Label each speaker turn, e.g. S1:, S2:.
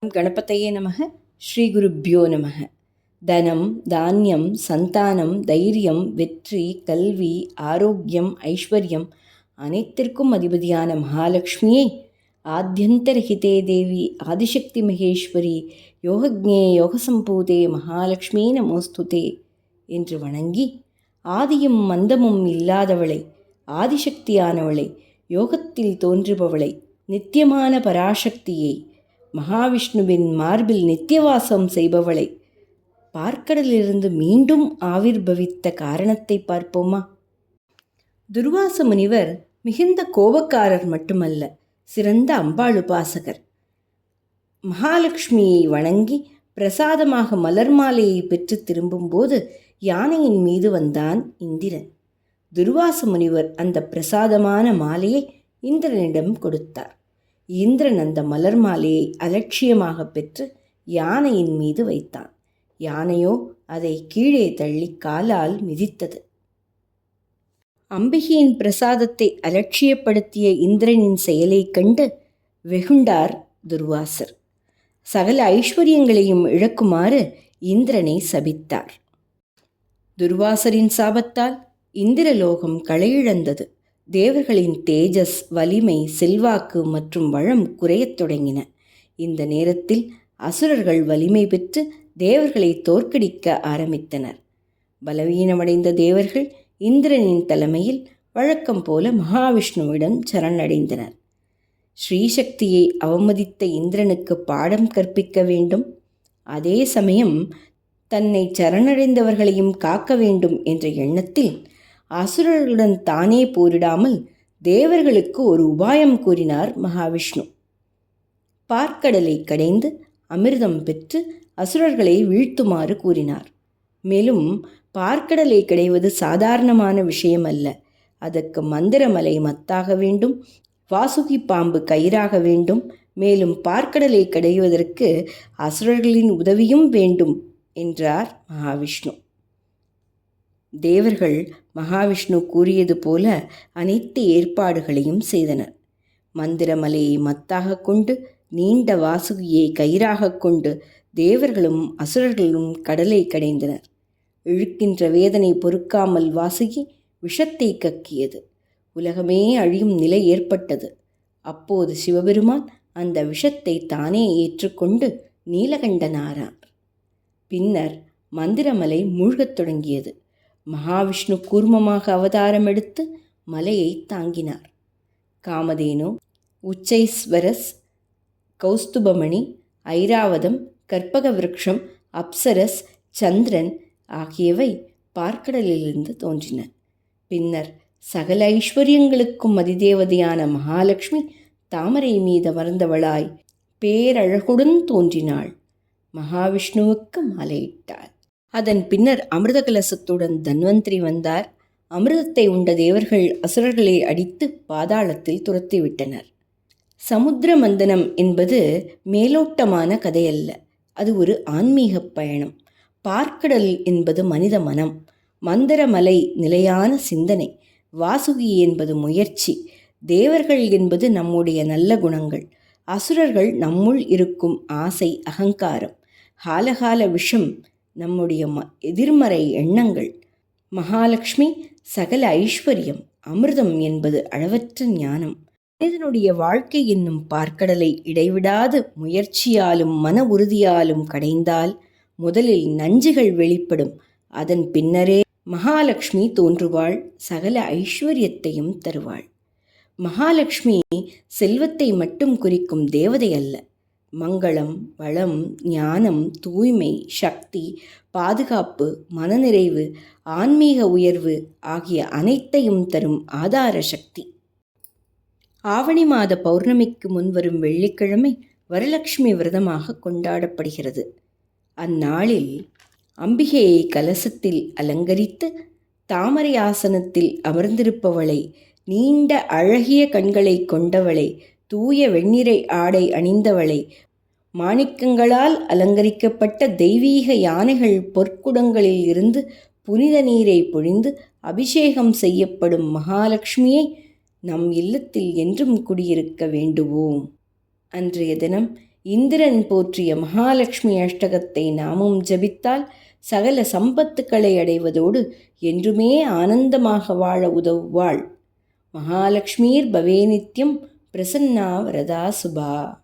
S1: गणपतये नमः. श्रीगुरुभ्यो नमः. தனம், தானியம், சந்தானம், தைரியம், வெற்றி, கல்வி, ஆரோக்கியம், ஐஸ்வர்யம் அனைத்திற்கும் அதிபதியான மகாலட்சுமியை ஆத்யந்தரஹிதே தேவி ஆதிசக்தி மகேஸ்வரி யோகஜ்ஞே யோகசம்பூதே மகாலட்சுமி நமோஸ்துதே என்று வணங்கி, ஆதியும் மந்தமும் இல்லாதவளை, ஆதிசக்தியானவளை, யோகத்தில் தோன்றுபவளை, நித்தியமான பராசக்தியை, மகாவிஷ்ணுவின் மார்பில் நித்தியவாசம் செய்பவளை, பார்க்கடலிலிருந்து மீண்டும் ஆவிர்பவித்த காரணத்தை பார்ப்போமா? துர்வாச முனிவர் மிகுந்த கோபக்காரர் மட்டுமல்ல, சிறந்த அம்பாள் உபாசகர். மகாலட்சுமியை வணங்கி பிரசாதமாக மலர் மாலையை பெற்று திரும்பும்போது யானையின் மீது வந்தான் இந்திரன். துர்வாச முனிவர் அந்த பிரசாதமான மாலையை இந்திரனிடம் கொடுத்தார். இந்திரன் அந்த மலர் மாலையை அலட்சியமாக பெற்று யானையின் மீது வைத்தான். யானையோ அதை கீழே தள்ளி காலால் மிதித்தது. அம்பிகையின் பிரசாதத்தை அலட்சியப்படுத்திய இந்திரனின் செயலை கண்டு வெகுண்டார் துர்வாசர். சகல ஐஸ்வர்யங்களையும் இழக்குமாறு இந்திரனை சபித்தார். துர்வாசரின் சாபத்தால் இந்திரலோகம் களையிழந்தது. தேவர்களின் தேஜஸ், வலிமை, செல்வாக்கு மற்றும் வளம் குறையத் தொடங்கின. இந்த நேரத்தில் அசுரர்கள் வலிமை பெற்று தேவர்களை தோற்கடிக்க ஆரம்பித்தனர். பலவீனமடைந்த தேவர்கள் இந்திரனின் தலைமையில் வழக்கம் போல மகாவிஷ்ணுவிடம் சரணடைந்தனர். ஸ்ரீசக்தியை அவமதித்த இந்திரனுக்கு பாடம் கற்பிக்க வேண்டும், அதே சமயம் தன்னை சரணடைந்தவர்களையும் காக்க வேண்டும் என்ற எண்ணத்தில் அசுரர்களுடன் தானே போரிடாமல் தேவர்களுக்கு ஒரு உபாயம் கூறினார் மகாவிஷ்ணு. பார்க்கடலை கடைந்து அமிர்தம் பெற்று அசுரர்களை வீழ்த்துமாறு கூறினார். மேலும் பார்க்கடலை கடைவது சாதாரணமான விஷயம் அல்ல. அதற்கு மந்திரமலை மத்தாக வேண்டும், வாசுகி பாம்பு கயிறாக வேண்டும். மேலும் பார்க்கடலை கடைவதற்கு அசுரர்களின் உதவியும் வேண்டும் என்றார் மகாவிஷ்ணு. தேவர்கள் மகாவிஷ்ணு கூறியது போல அனைத்து ஏற்பாடுகளையும் செய்தனர். மந்திரமலையை மத்தாக கொண்டு, நீண்ட வாசுகியை கயிறாக கொண்டு தேவர்களும் அசுரர்களும் கடலை கடைந்தனர். இழுக்கின்ற வேதனை பொறுக்காமல் வாசுகி விஷத்தை கக்கியது. உலகமே அழியும் நிலை ஏற்பட்டது. அப்போது சிவபெருமான் அந்த விஷத்தை தானே ஏற்றுக்கொண்டு நீலகண்டனானார். பின்னர் மந்திரமலை மூழ்கத் தொடங்கியது. மகாவிஷ்ணு கூர்மமாக அவதாரம் எடுத்து மலையை தாங்கினார். காமதேனு, உச்சைஸ்வரஸ், கௌஸ்துபமணி, ஐராவதம், கற்பக விருட்சம், அப்சரஸ், சந்திரன் ஆகியவை பார்க்கடலிலிருந்து தோன்றின. பின்னர் சகல ஐஸ்வர்யங்களுக்கும் அதிதேவதையான மகாலட்சுமி தாமரை மீது அமர்ந்தவளாய் பேரழகுடன் தோன்றினாள். மகாவிஷ்ணுவுக்கு மாலையிட்டாள். அதன் பின்னர் அமிர்த கலசத்துடன் தன்வந்திரி வந்தார். அமிர்தத்தை உண்ட தேவர்கள் அசுரர்களை அடித்து பாதாளத்தில் துரத்திவிட்டனர். சமுத்திர மந்தனம் என்பது மேலோட்டமான கதையல்ல, அது ஒரு ஆன்மீக பயணம். பார்க்கடல் என்பது மனித மனம், மந்திரமலை நிலையான சிந்தனை, வாசுகி என்பது முயற்சி, தேவர்கள் என்பது நம்முடைய நல்ல குணங்கள், அசுரர்கள் நம்முள் இருக்கும் ஆசை, அகங்காரம், காலகால விஷம் நம்முடைய எதிர்மறை எண்ணங்கள். மகாலட்சுமி சகல ஐஸ்வர்யம், அமிர்தம் என்பது அளவற்ற ஞானம். மனிதனுடைய வாழ்க்கை என்னும் பார்க்கடலை இடைவிடாது முயற்சியாலும் மன உறுதியாலும் கடைந்தால் முதலில் நஞ்சுகள் வெளிப்படும். அதன் பின்னரே மகாலட்சுமி தோன்றுவாள், சகல ஐஸ்வர்யத்தையும் தருவாள். மகாலட்சுமி செல்வத்தை மட்டும் குறிக்கும் தேவதை அல்ல. மங்களம், வளம், ஞானம், தூய்மை, சக்தி, பாதுகாப்பு, மனநிறைவு, ஆன்மீக உயர்வு ஆகிய அனைத்தையும் தரும் ஆதார சக்தி. ஆவணி மாத பௌர்ணமிக்கு முன்வரும் வெள்ளிக்கிழமை வரலட்சுமி விரதமாக கொண்டாடப்படுகிறது. அந்நாளில் அம்பிகையை கலசத்தில் அலங்கரித்து தாமரை ஆசனத்தில் அமர்ந்திருப்பவளை, நீண்ட அழகிய கண்களை கொண்டவளை, தூய வெண்ணிறை ஆடை அணிந்தவளை, மாணிக்கங்களால் அலங்கரிக்கப்பட்ட தெய்வீக யானைகள் பொற்குடங்களில் இருந்து புனித நீரை பொழிந்து அபிஷேகம் செய்யப்படும் மகாலட்சுமியை நம் இல்லத்தில் என்றும் குடியிருக்க வேண்டுவோம். அன்றைய தினம் இந்திரன் போற்றிய மகாலட்சுமி அஷ்டகத்தை நாமும் ஜபித்தால் சகல சம்பத்துக்களை அடைவதோடு என்றுமே ஆனந்தமாக வாழ உதவுவாள். மகாலட்சுமீர் பவே நித்யம் பிரசன்னா வரதா சுபா.